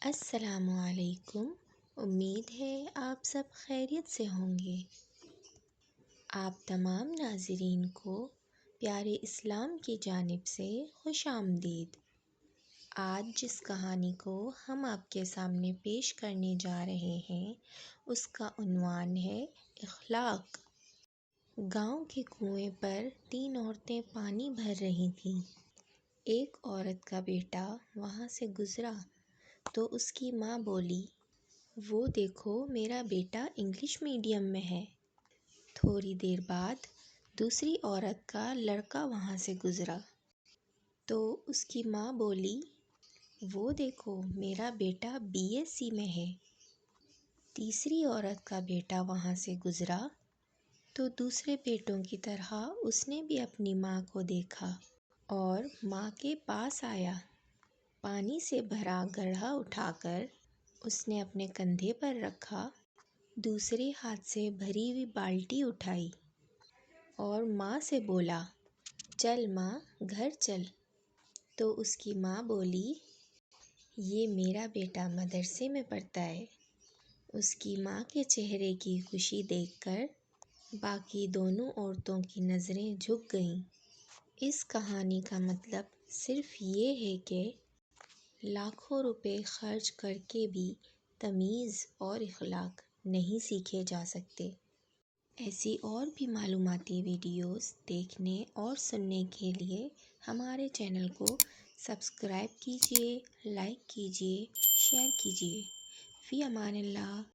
السلام علیکم۔ امید ہے آپ سب خیریت سے ہوں گے۔ آپ تمام ناظرین کو پیارے اسلام کی جانب سے خوش آمدید۔ آج جس کہانی کو ہم آپ کے سامنے پیش کرنے جا رہے ہیں اس کا عنوان ہے اخلاق۔ گاؤں کے کنویں پر 3 عورتیں پانی بھر رہی تھیں۔ ایک عورت کا بیٹا وہاں سے گزرا تو اس کی ماں بولی، وہ دیکھو میرا بیٹا انگلش میڈیم میں ہے۔ تھوڑی دیر بعد دوسری عورت کا لڑکا وہاں سے گزرا تو اس کی ماں بولی، وہ دیکھو میرا بیٹا BSc میں ہے۔ تیسری عورت کا بیٹا وہاں سے گزرا تو دوسرے بیٹوں کی طرح اس نے بھی اپنی ماں کو دیکھا اور ماں کے پاس آیا۔ پانی سے بھرا گڑھا اٹھا کر اس نے اپنے کندھے پر رکھا، دوسرے ہاتھ سے بھری ہوئی بالٹی اٹھائی اور ماں سے بولا، چل ماں گھر چل۔ تو اس کی ماں بولی، یہ میرا بیٹا مدرسے میں پڑھتا ہے۔ اس کی ماں کے چہرے کی خوشی دیکھ کر باقی دونوں عورتوں کی نظریں جھک گئیں۔ اس کہانی کا مطلب صرف یہ ہے کہ لاکھوں روپے خرچ کر کے بھی تمیز اور اخلاق نہیں سیکھے جا سکتے۔ ایسی اور بھی معلوماتی ویڈیوز دیکھنے اور سننے کے لیے ہمارے چینل کو سبسکرائب کیجیے، لائک کیجیے، شیئر کیجیے۔ فی امان اللہ۔